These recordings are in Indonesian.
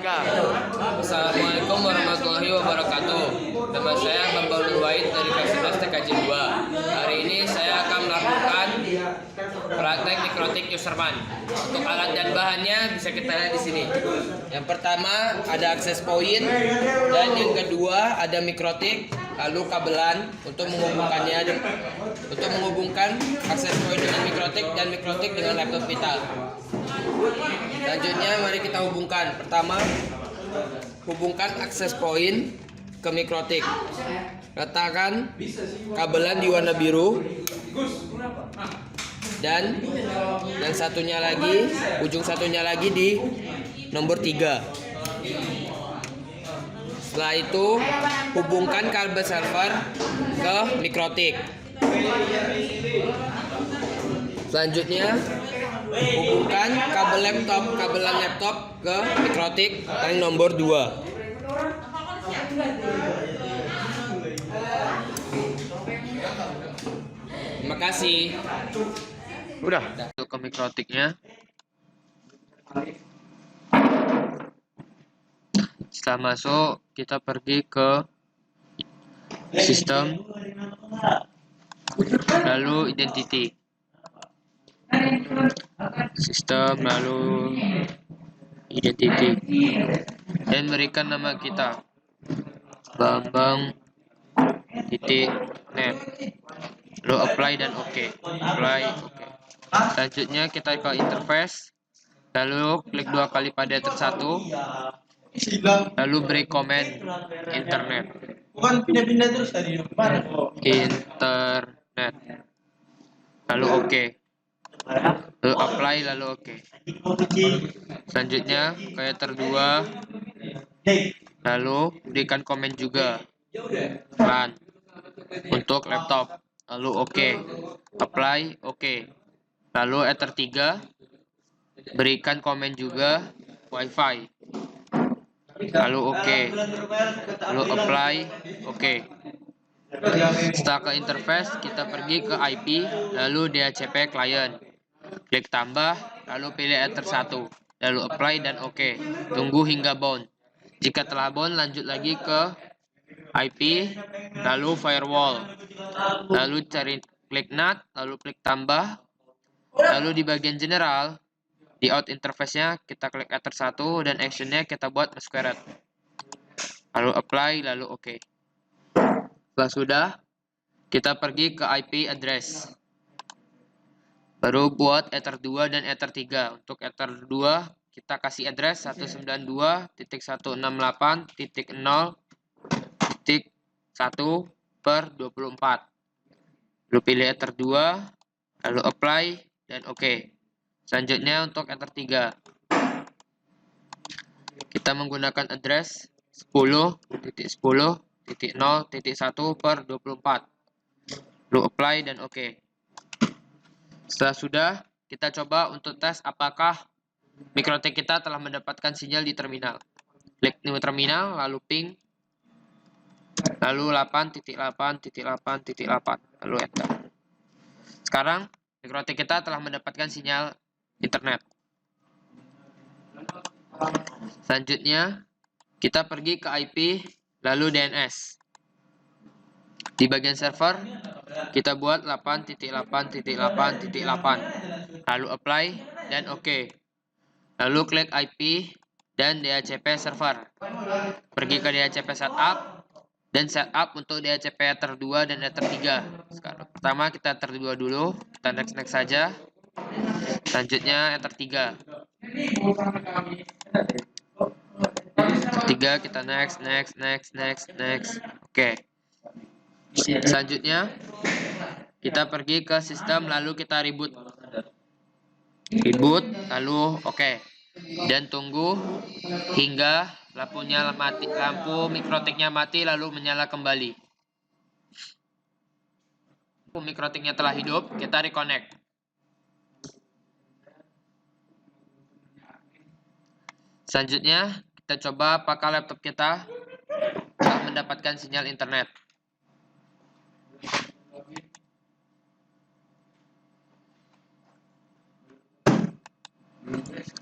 Eka. Assalamualaikum warahmatullahi wabarakatuh. Nama saya Bambang Nur Wahid dari kelas 11 TKJ 2. Hari ini saya akan melakukan praktek mikrotik userman. Untuk alat dan bahannya bisa kita lihat di sini. Yang pertama ada akses point, dan yang kedua ada mikrotik, lalu kabelan untuk menghubungkannya, untuk menghubungkan akses point dengan mikrotik dan mikrotik dengan laptop kita. Selanjutnya mari kita hubungkan. Pertama, hubungkan akses point ke mikrotik. Letakkan kabelan di warna biru, dan yang satunya lagi, ujung satunya lagi di nomor 3. Setelah itu hubungkan kabel server ke mikrotik. Selanjutnya hubungkan kabelan laptop ke mikrotik yang nomor 2. Terima kasih. Udah. Untuk ke mikrotiknya. Setelah masuk, kita pergi ke sistem, lalu identity. Sistem, lalu identity, dan berikan nama kita Bambang .net, lalu apply dan oke. Selanjutnya kita ke interface, lalu klik 2 kali pada tersatu, lalu beri komen internet, pindah-pindah terus tadi internet, lalu oke. Lalu apply, lalu oke. Selanjutnya ke header 2, lalu berikan komen juga run untuk laptop, lalu oke. Apply, oke. Lalu header 3, berikan komen juga wifi, lalu oke. Lalu apply, oke. Setelah ke interface, kita pergi ke IP, lalu DHCP client. Klik tambah, lalu pilih header 1, lalu apply dan oke. Tunggu hingga bound. Jika telah bound, lanjut lagi ke IP, lalu firewall. Lalu klik NAT, lalu klik tambah. Lalu di bagian general, di out interface-nya kita klik header 1 dan action-nya kita buat squared. Lalu apply, lalu oke. Setelah sudah, kita pergi ke IP address. Baru buat ether 2 dan ether 3. Untuk ether 2, kita kasih address 192.168.0.1/24. Lalu pilih ether 2, lalu apply dan oke. Selanjutnya untuk ether 3, kita menggunakan address 10.10.0.1/24. Lalu apply dan oke. Setelah sudah, kita coba untuk tes apakah mikrotik kita telah mendapatkan sinyal di terminal. Klik new terminal, lalu ping, lalu 8.8.8.8, lalu enter. Sekarang, mikrotik kita telah mendapatkan sinyal internet. Selanjutnya, kita pergi ke IP, lalu DNS. Di bagian server, kita buat 8.8.8.8, lalu apply dan oke. Lalu klik IP dan DHCP server. Pergi ke DHCP setup dan setup untuk DHCP ether 2 dan ether 3. Sekarang pertama kita ether 2 dulu, kita next saja. Selanjutnya ether 3. Kita next. Oke. Selanjutnya kita pergi ke sistem, lalu kita reboot, lalu oke. Dan tunggu hingga lampu mikrotiknya mati lalu menyala kembali. Mikrotiknya telah hidup, kita reconnect. Selanjutnya kita coba apakah laptop kita telah mendapatkan sinyal internet.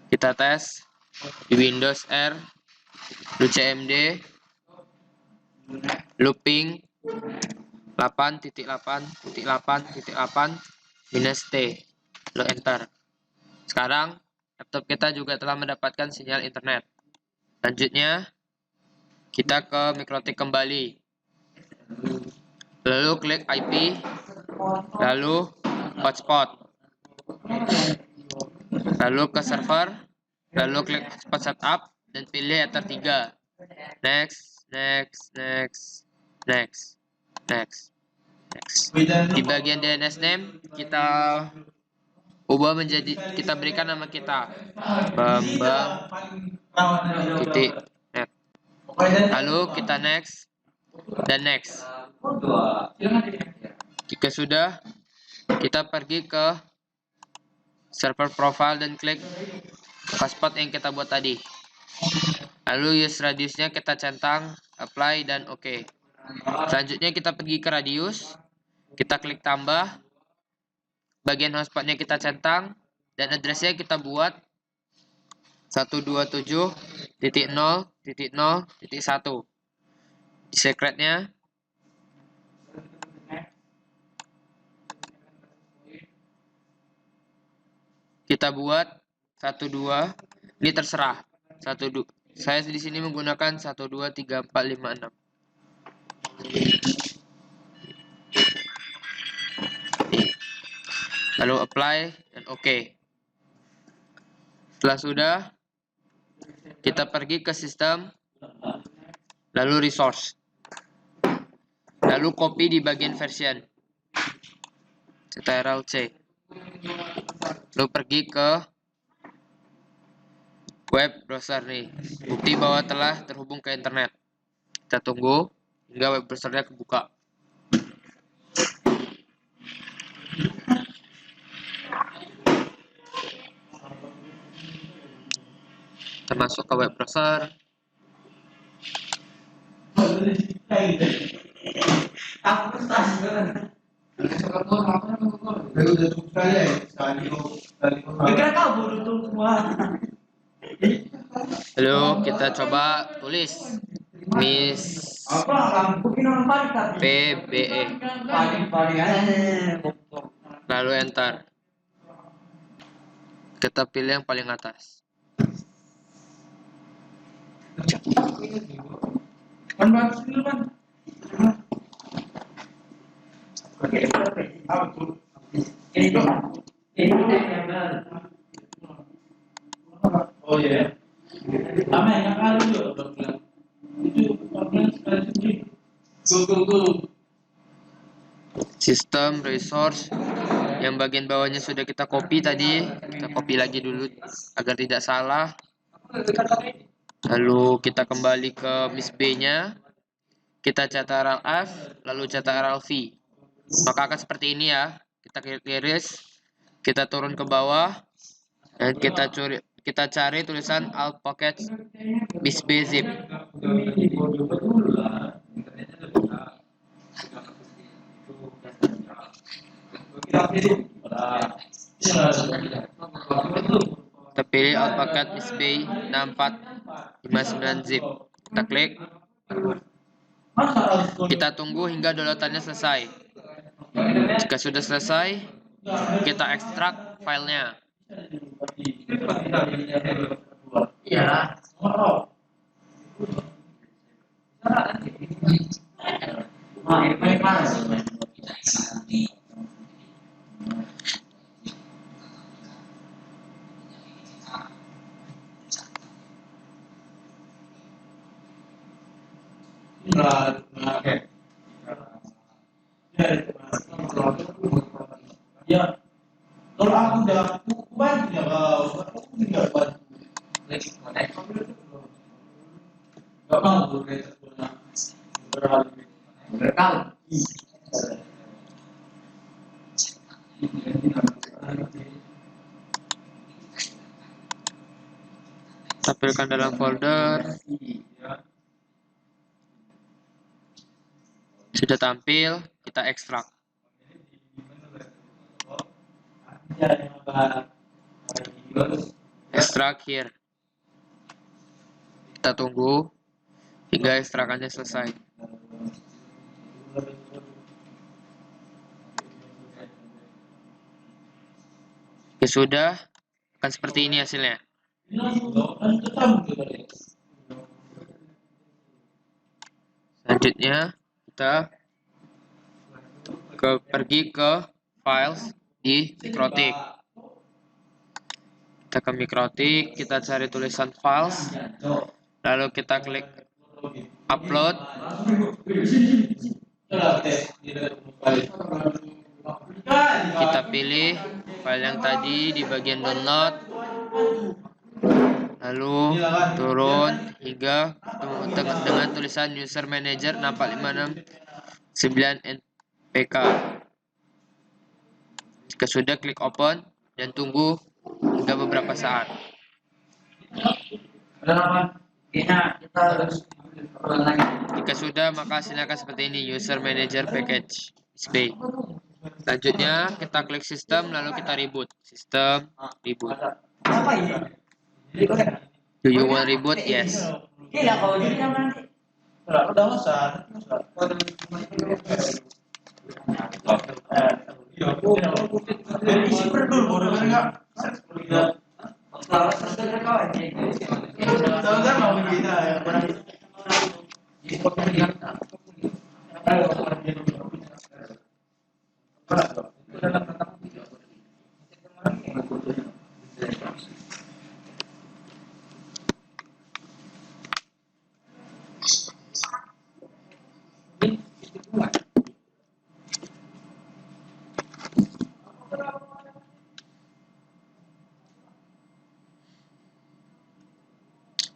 Kita tes di Windows R Lalu cmd looping 8.8.8.8 minus t, lalu enter. Sekarang laptop kita juga telah mendapatkan sinyal internet. Selanjutnya kita ke Mikrotik kembali, lalu klik IP, lalu hotspot, lalu ke server, lalu klik hotspot setup dan pilih Ether 3. Next. Di bagian DNS name kita ubah menjadi, kita berikan nama kita Bambang titik net. Lalu kita next dan next. Jika sudah, kita pergi ke server profile dan klik hotspot yang kita buat tadi. Lalu use radiusnya kita centang, apply dan oke. Selanjutnya kita pergi ke radius, kita klik tambah, bagian hotspotnya kita centang, dan addressnya kita buat 127.0.0.1. Di secretnya kita buat 12, ini terserah. 12. Saya di sini menggunakan 123456. Lalu apply dan oke. Setelah sudah, kita pergi ke sistem, lalu resource, lalu copy di bagian version, Ctrl+C, lalu pergi ke web browser nih, bukti bahwa telah terhubung ke internet. Kita tunggu hingga web browsernya kebuka. Kita masuk ke web browser. Lalu kita coba tulis Miss PBE, lalu enter. Kita pilih yang paling atas. Oh ya. Lama yang kali juga itu go. Sistem resource yang bagian bawahnya sudah kita copy tadi, kita copy lagi dulu agar tidak salah. Lalu kita kembali ke Miss B-nya, kita Ctrl F, lalu Ctrl V. Maka akan seperti ini ya. Kita klik iris, kita turun ke bawah, dan kita cari tulisan alt pocket Miss B zip. Kita pilih alt pocket Miss B 6459 zip. Kita klik. Kita tunggu hingga downloadannya selesai. Jika sudah selesai, kita ekstrak filenya. Ya, kalau aku udah bantu ya kau, aku tinggal bantu. Gak mau berkali. Tampilkan dalam folder. Sudah tampil, kita ekstrak. Extract here. Kita tunggu hingga ekstrakannya selesai. Oke, sudah, akan seperti ini hasilnya. Selanjutnya kita pergi ke files di Mikrotik. Kita ke Mikrotik, kita cari tulisan files, lalu kita klik upload. Kita pilih file yang tadi di bagian download, lalu turun hingga dengan tulisan user manager 6456 NPK. Jika sudah, klik open dan tunggu hingga beberapa saat. Jika sudah, maka hasilnya akan seperti ini, user manager package display. Selanjutnya kita klik sistem, lalu kita reboot. Sistem reboot. Do you want reboot? Yes.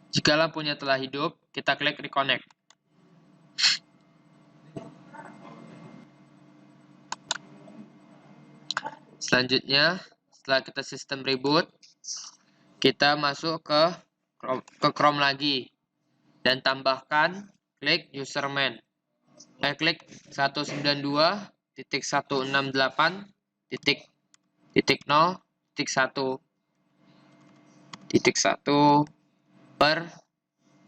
Jika lampunya telah hidup, kita klik reconnect. Selanjutnya, setelah kita sistem reboot, kita masuk ke Chrome lagi dan tambahkan klik userman. Klik 192.168.0.1 per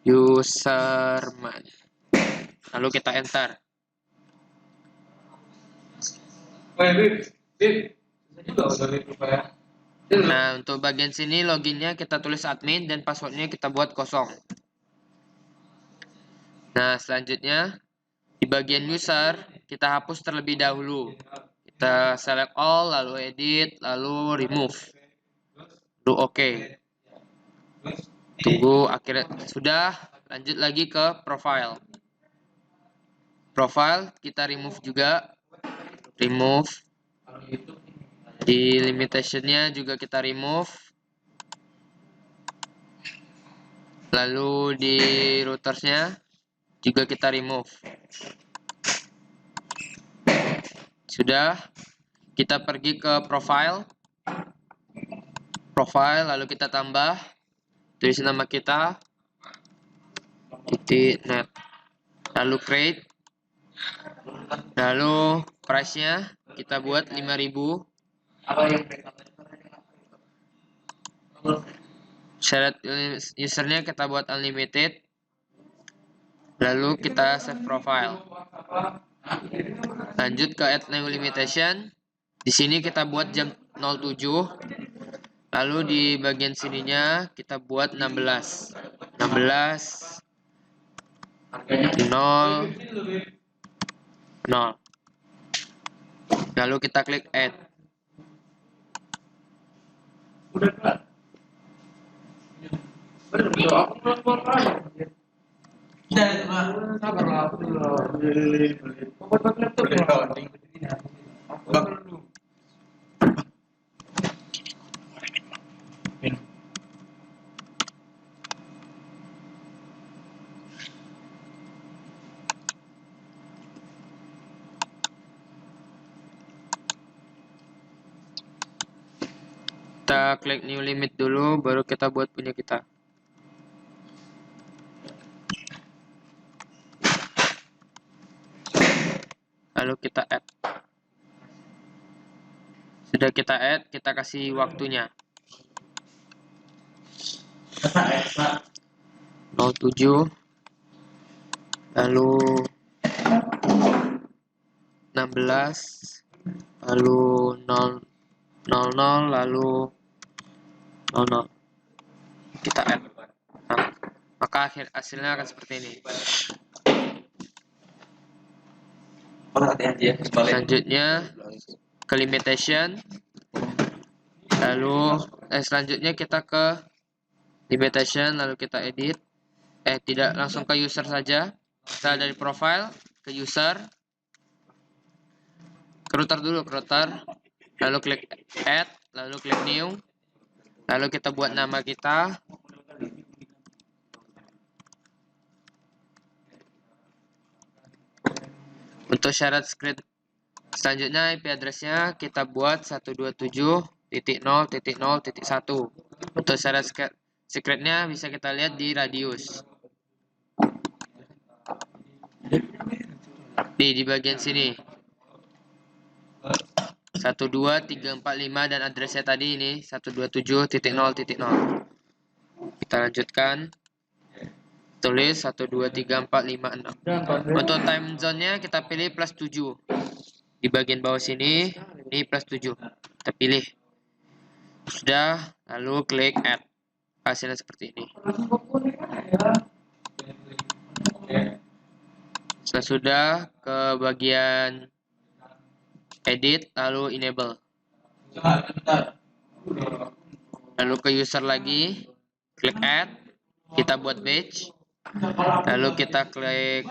userman. Lalu kita enter. Nah, untuk bagian sini loginnya kita tulis admin dan passwordnya kita buat kosong. Nah, selanjutnya di bagian user kita hapus terlebih dahulu. Kita select all, lalu edit, lalu remove. Lalu oke. Tunggu akhirnya sudah, lanjut lagi ke profile. Profile kita remove juga. Remove. Di limitationnya juga kita remove. Lalu di routersnya juga kita remove. Sudah, kita pergi ke profile. Profile, lalu kita tambah. Tulis nama kita. .net. Lalu create. Lalu price-nya kita buat 5.000. Syarat usernya kita buat unlimited. Lalu kita save profile. Lanjut ke add new limitation. Di sini kita buat jam 07. Lalu di bagian sininya kita buat 16. 16 0 0. Lalu kita klik add. Kita klik new limit dulu, baru kita buat punya kita. Lalu kita add. Sudah kita add, kita kasih waktunya. 07 07, lalu 16, lalu 000, lalu 00. Kita add. Nah, maka hasilnya akan seperti ini. Selanjutnya ke limitation, lalu selanjutnya kita ke limitation, lalu kita edit. Tidak, langsung ke user saja. Kita dari profile ke user, ke router dulu, ke router, lalu klik add, lalu klik new, lalu kita buat nama kita. Untuk syarat script selanjutnya, IP address-nya kita buat 127.0.0.1. Untuk syarat secretnya bisa kita lihat di radius. Di bagian sini. 12345 dan address-nya tadi ini 127.0.0. Kita lanjutkan. Tulis 123456. Untuk time zone-nya kita pilih +7. Di bagian bawah sini ini +7. Kita pilih. Sudah, lalu klik add. Hasilnya seperti ini. Sudah ke bagian edit, lalu enable. Lalu ke user lagi, klik add, kita buat batch. Lalu kita klik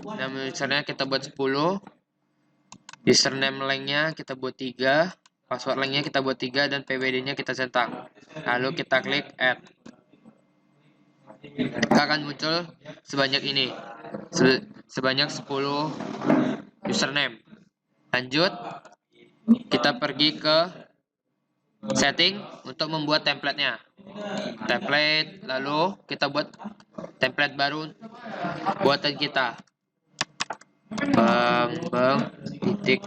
nama usernya, kita buat 10. Username length-nya kita buat 3. Password length-nya kita buat 3 dan PWD-nya kita centang. Lalu kita klik add. Maka akan muncul sebanyak ini. Sebanyak 10 username. Lanjut, kita pergi ke setting untuk membuat template-nya. Template, lalu kita buat template baru buatan kita. Titik.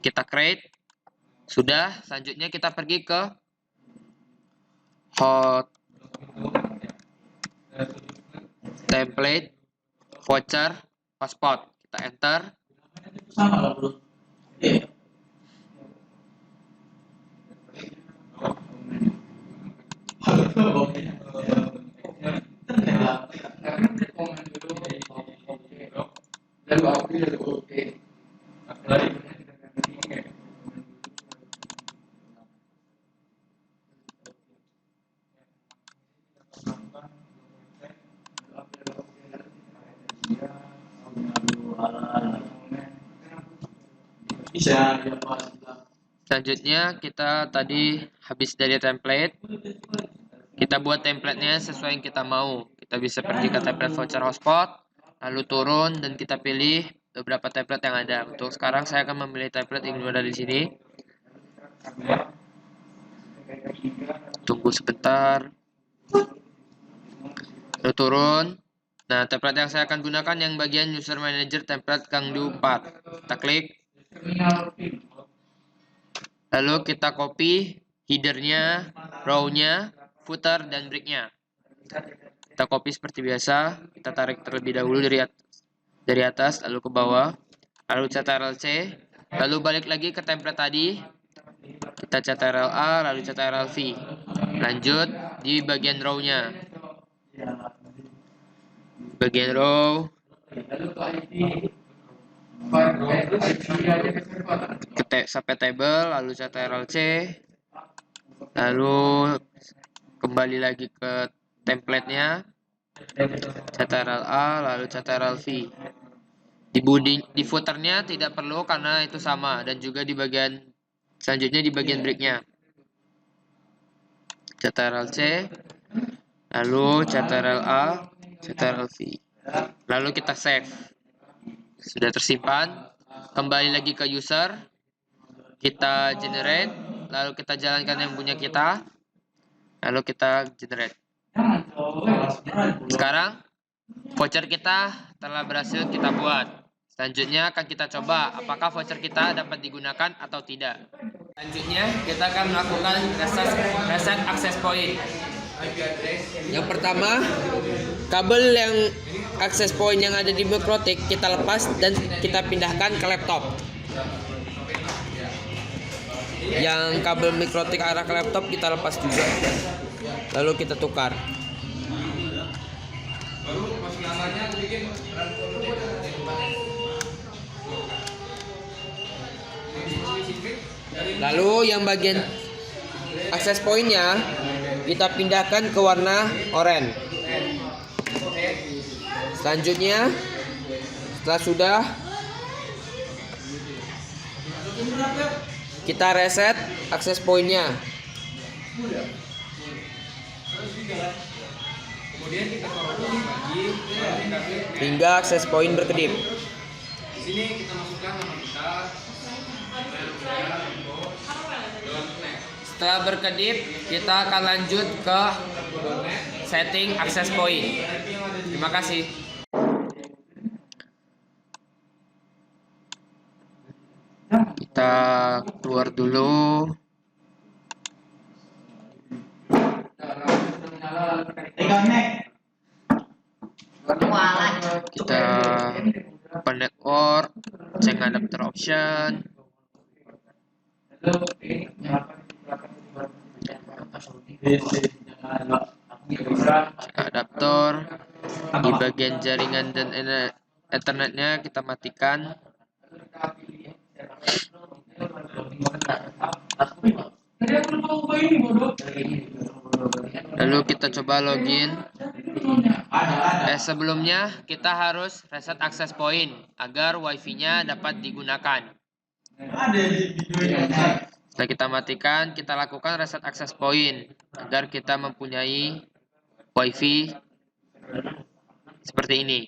Kita create. Sudah, selanjutnya kita pergi ke hot template voucher passport. Kita enter. Selanjutnya kita tadi habis dari template, kita buat template-nya sesuai yang kita mau. Kita bisa pergi ke template voucher hotspot, lalu turun dan kita pilih beberapa template yang ada. Untuk sekarang saya akan memilih template yang ada di sini. Tunggu sebentar. Lalu turun. Nah, template yang saya akan gunakan yang bagian user manager template Kangdu 4. Kita klik. Lalu kita copy header-nya, row-nya, footer, dan break-nya. Kita copy seperti biasa. Kita tarik terlebih dahulu dari atas, lalu ke bawah. Lalu Ctrl+C. Lalu balik lagi ke template tadi. Kita Ctrl+A, lalu Ctrl+V. Lanjut di bagian row-nya. Bagian row. Sampai table, lalu Ctrl+C, lalu kembali lagi ke template-nya, Ctrl+A, lalu Ctrl+V. Di footer-nya tidak perlu karena itu sama, dan juga di bagian selanjutnya di bagian break-nya. Ctrl+C, lalu Ctrl+A, Ctrl+V. Lalu kita save. Sudah tersimpan. Kembali lagi ke user. Kita generate. Lalu kita jalankan yang punya kita. Lalu kita generate. Sekarang voucher kita telah berhasil kita buat. Selanjutnya akan kita coba apakah voucher kita dapat digunakan atau tidak. Selanjutnya kita akan melakukan reset access point. Yang pertama, kabel yang access point yang ada di mikrotik kita lepas dan kita pindahkan ke laptop. Yang kabel mikrotik arah ke laptop kita lepas juga. Lalu kita tukar. Lalu yang bagian access point-nya kita pindahkan ke warna oranye. Selanjutnya, setelah sudah, kita reset access point-nya. Hingga access point berkedip. Setelah berkedip, kita akan lanjut ke setting access point. Terima kasih. Kita keluar dulu. Kita open network, cek adapter option. Cek adaptor. Di bagian jaringan dan ethernetnya kita matikan. Lalu kita coba login. Sebelumnya kita harus reset access point agar wifi-nya dapat digunakan. Setelah kita matikan, kita lakukan reset access point agar kita mempunyai wifi seperti ini.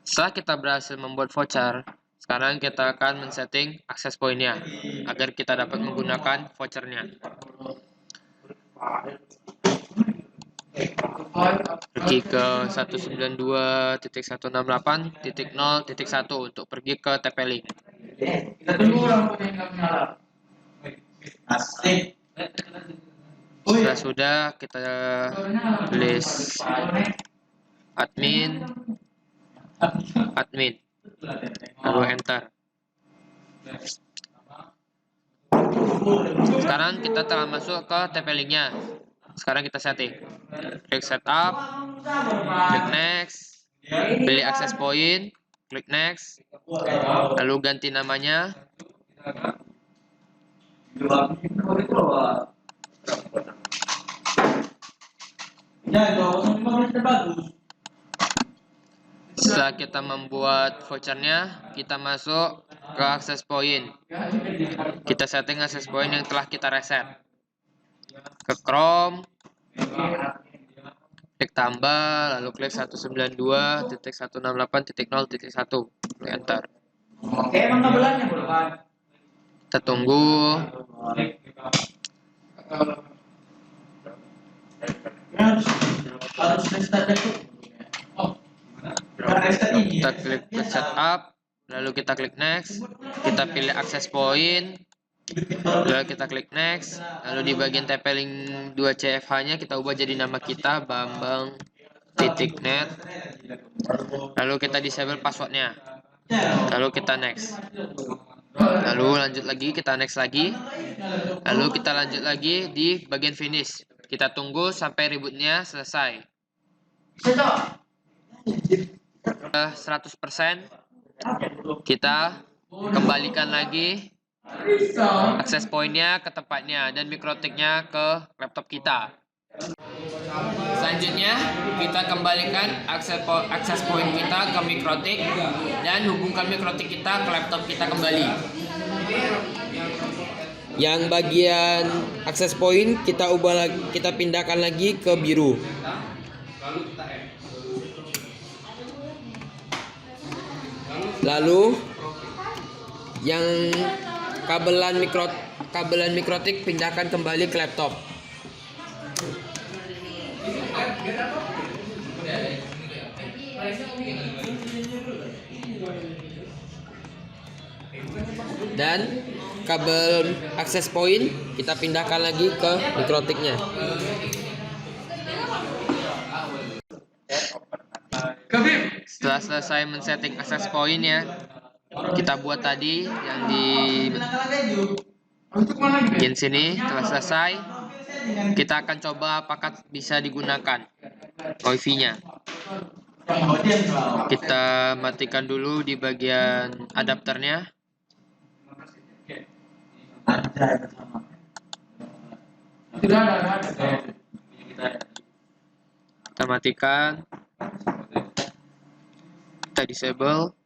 Setelah kita berhasil membuat voucher, sekarang kita akan men-setting access point-nya agar kita dapat menggunakan vouchernya. Pergi ke 192.168.0.1 untuk pergi ke TP-Link. Sudah kita list admin, lalu enter. Sekarang kita telah masuk ke TP-Link-nya. Sekarang kita setting. Klik setup, klik next, pilih access point, klik next, lalu ganti namanya. Setelah kita membuat vouchernya, kita masuk ke access point. Kita setting access point yang telah kita reset. Ke Chrome, klik tambah, lalu klik 192.168.0.1, klik enter. Oke, emang kabelannya bukan? Kita tunggu. Harus restart dulu. Kita klik setup, lalu kita klik next, kita pilih access point, lalu kita klik next, lalu di bagian TP-Link 2 CFH-nya kita ubah jadi nama kita bambang.net, lalu kita disable passwordnya, lalu kita next, lalu lanjut lagi, kita next lagi, lalu kita lanjut lagi di bagian finish. Kita tunggu sampai rebootnya selesai. 100%, kita kembalikan lagi access point-nya ke tempatnya dan mikrotiknya ke laptop kita. Selanjutnya, kita kembalikan access point kita ke mikrotik dan hubungkan mikrotik kita ke laptop kita kembali. Yang bagian access point kita kita pindahkan lagi ke biru. Lalu yang kabelan mikrotik pindahkan kembali ke laptop. Dan kabel akses point kita pindahkan lagi ke mikrotiknya. Setelah selesai men-setting akses point ya, kita buat tadi yang di bagian sini. Setelah selesai, kita akan coba apakah bisa digunakan wifi-nya. Kita matikan dulu di bagian adapternya. Kita matikan. Kita disable.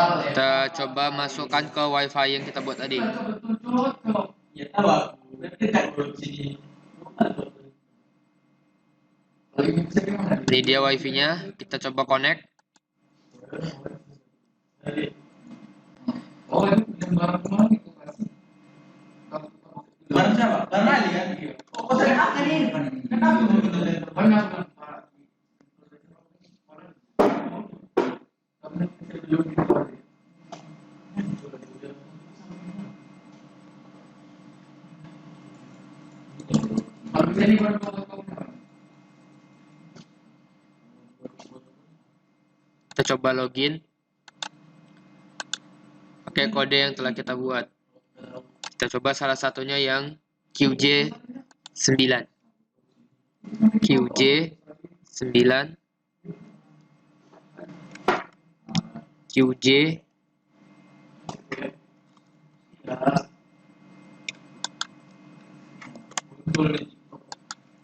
Kita coba masukkan ke wifi yang kita buat tadi. Ini dia wifi-nya. Kita coba connect. Barang siapa? Barang Ali kan? Oh, saya akan ini. Kenapa begitu? Kita coba login. Pakai kode yang telah kita buat. Kita coba salah satunya yang QJ9. QJ9. QJ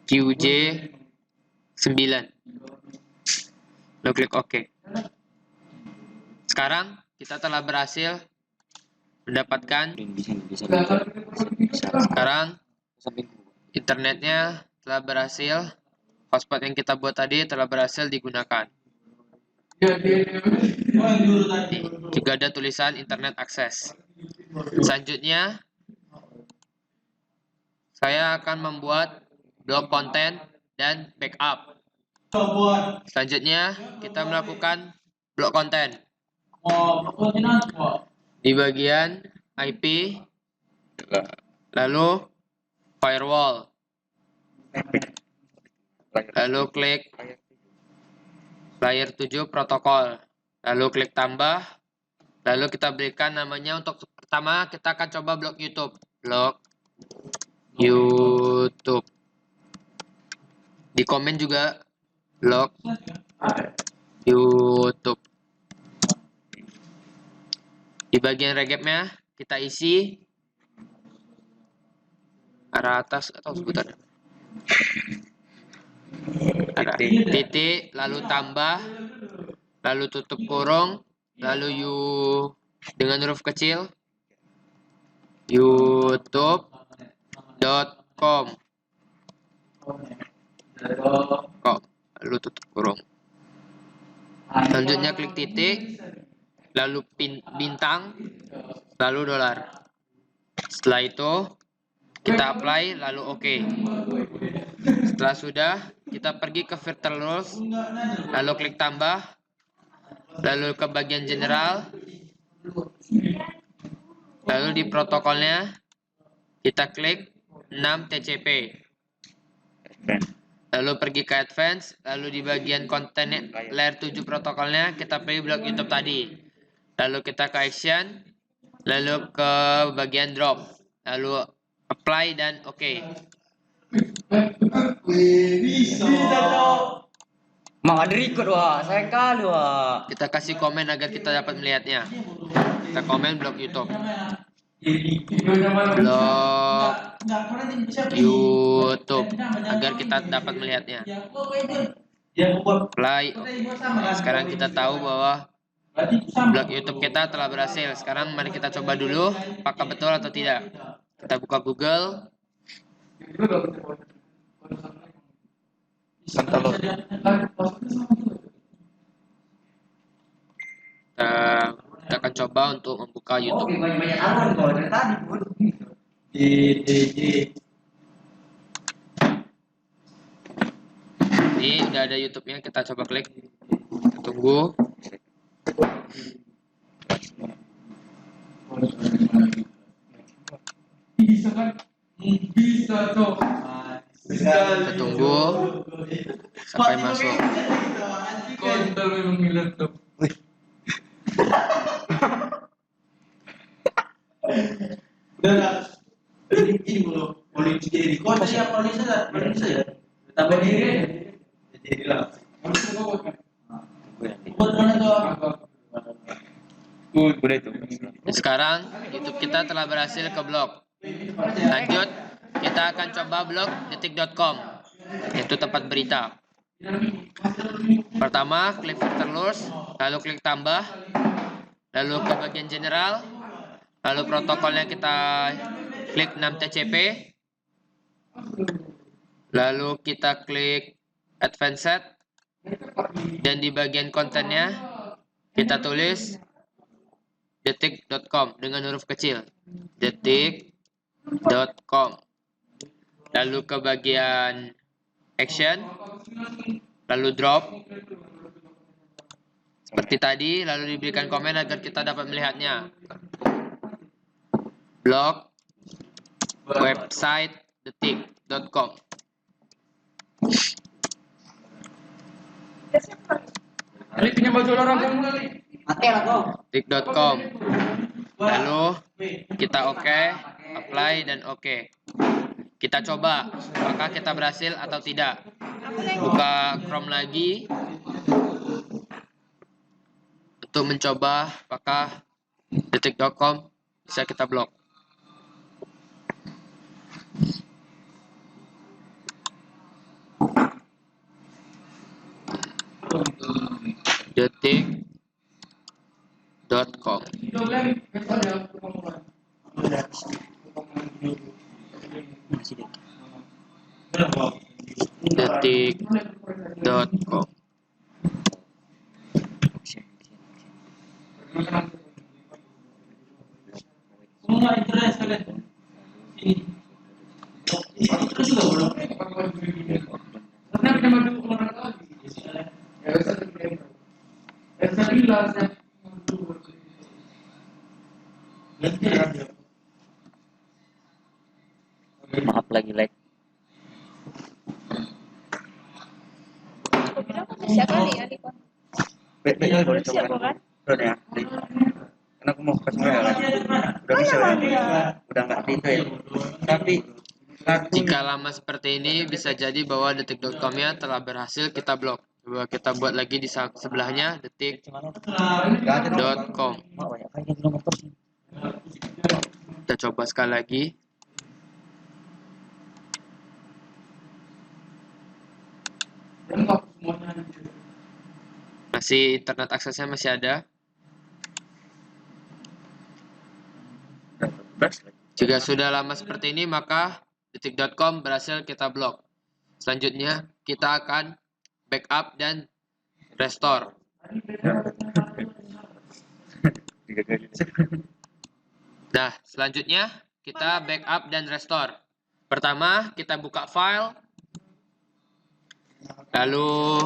QJ9. Lo klik OK. Sekarang kita telah berhasil mendapatkan. Sekarang internetnya telah berhasil. Hotspot yang kita buat tadi telah berhasil digunakan. Juga ada tulisan internet akses. Selanjutnya, saya akan membuat blok konten dan backup. Selanjutnya, kita melakukan blok konten. Di bagian IP, lalu firewall. Lalu klik layer 7 protokol. Lalu klik tambah. Lalu kita berikan namanya untuk pertama kita akan coba blok YouTube. Blok YouTube. Di komen juga blok YouTube. Di bagian regapnya kita isi arah atas atau sebutannya. Ada titik, lalu tambah, lalu tutup kurung, lalu dengan huruf kecil youtube.com lalu tutup kurung. Selanjutnya klik titik, lalu bintang, lalu dolar. Setelah itu kita apply, lalu OK. Setelah sudah, kita pergi ke filter rules, lalu klik tambah, lalu ke bagian general, lalu di protokolnya kita klik 6 TCP, lalu pergi ke advance, lalu di bagian konten layer 7 protokolnya kita pilih blok YouTube tadi, lalu kita ke action, lalu ke bagian drop, lalu apply dan OK. Mak ada record wah, sayang kali wah. Kita kasih komen agar kita dapat melihatnya. Kita komen blok YouTube. Blok YouTube agar kita dapat melihatnya. Play. Sekarang kita tahu bahwa blok YouTube kita telah berhasil. Sekarang mari kita coba dulu apakah betul atau tidak. Kita buka Google. Kita akan coba untuk membuka YouTube. Ini udah ada YouTube-nya, kita coba klik. Kita tunggu. Bisa kan? Bisa tuh. Kita tunggu sampai masuk. Kontol memang ngiler tuh. Udah lah. Ini belum. Polisi jadi di kota ya, polisi ya. Tambah diri. Jadi lah. Buat mana tuh? Udah itu. Sekarang YouTube kita telah berhasil ke blog. Lanjut, kita akan coba blog detik.com, itu tempat berita. Pertama, klik filter lures, lalu klik tambah, lalu ke bagian general, lalu protokolnya kita klik 6TCP, lalu kita klik advanced, dan di bagian kontennya kita tulis detik.com dengan huruf kecil, detik.com. Lalu ke bagian action, lalu drop seperti tadi, lalu diberikan komen agar kita dapat melihatnya. Blog website detik.com. Ali punya baju olahraga mulai. Detik.com. Lalu kita oke, apply dan oke. Kita coba apakah kita berhasil atau tidak. Buka Chrome lagi untuk mencoba apakah detik.com bisa kita blok. Detik.com. Detik.com. Semua internet sekalian. Ini. Terus juga belum. Karena punya baju olahraga lagi. Ya bisa dibilang. Ya saya bilang saya. Maaf lagi like. Aku bilang kan siapa nih ya di konten? Baiknya boleh Siapa coba. kan? Udah ya. Karena aku mau ke semua ya. Udah bisa ya. Udah nggak di itu ya. Tapi Jika lama seperti ini, bisa jadi bahwa detik.com-nya telah berhasil kita blok. Coba kita buat lagi di sebelahnya, detik.com. Mak banyak kali yang nomor terus. Kita coba sekali lagi. Masih internet aksesnya masih ada. Jika sudah lama seperti ini, maka detik.com berhasil kita blok. Selanjutnya, kita akan backup dan restore. Nah, selanjutnya kita backup dan restore. Pertama, kita buka file. Lalu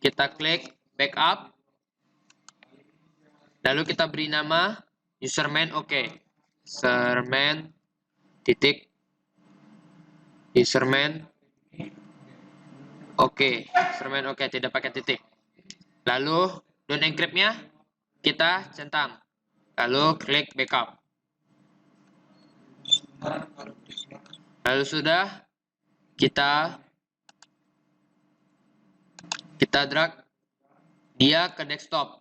kita klik backup. Lalu kita beri nama username oke. Username titik username oke. Username oke, tidak pakai titik. Lalu don't encrypt-nya kita centang. Lalu klik backup. Lalu sudah kita drag dia ke desktop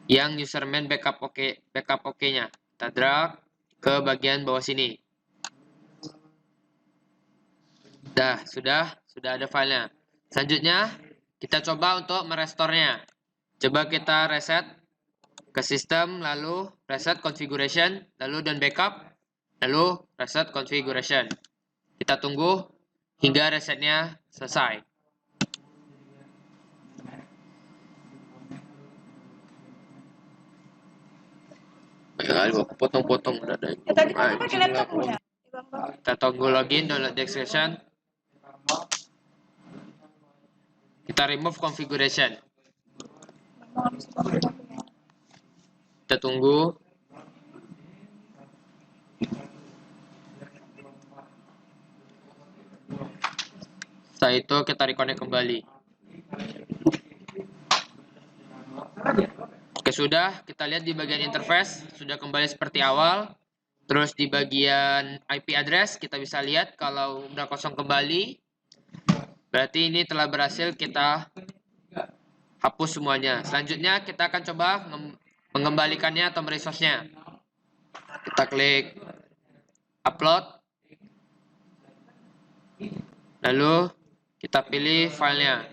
yang username backup oke-nya. Kita drag ke bagian bawah sini. Sudah ada filenya. Selanjutnya kita coba untuk merestorenya. Coba kita reset ke sistem, lalu reset configuration, lalu dan backup, lalu reset configuration. Kita tunggu hingga resetnya selesai. Potong-potong udah ada. Tadi kamu pakai laptopmu ya? Kita tunggu login, download description. Kita remove configuration. Kita tunggu. Setelah itu kita reconnect kembali. Oke, sudah. Kita lihat di bagian interface sudah kembali seperti awal. Terus di bagian IP address kita bisa lihat kalau udah kosong kembali. Berarti ini telah berhasil kita hapus semuanya. Selanjutnya kita akan coba mengembalikannya atau meresource-nya. Kita klik upload. Lalu kita pilih filenya.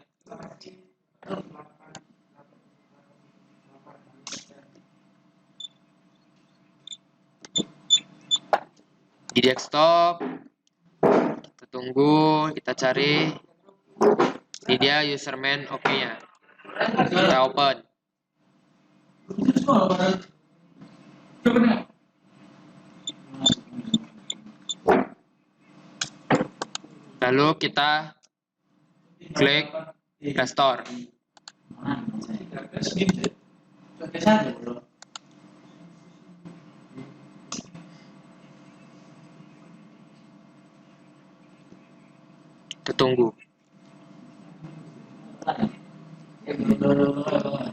Di desktop, kita tunggu, kita cari. Ini dia username oke-nya. Kita open. Lalu kita klik restore. Kita tunggu.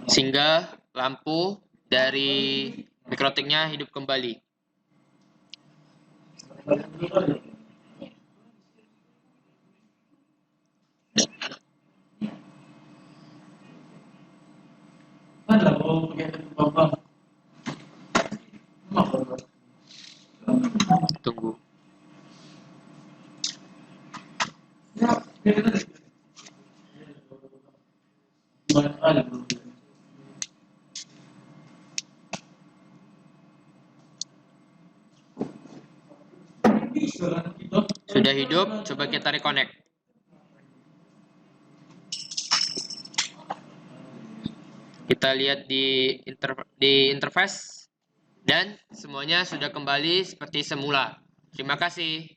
Sehingga lampu dari mikrotiknya hidup kembali. Tunggu. Sudah hidup, coba kita reconnect. Kita lihat di interface dan semuanya sudah kembali seperti semula. Terima kasih.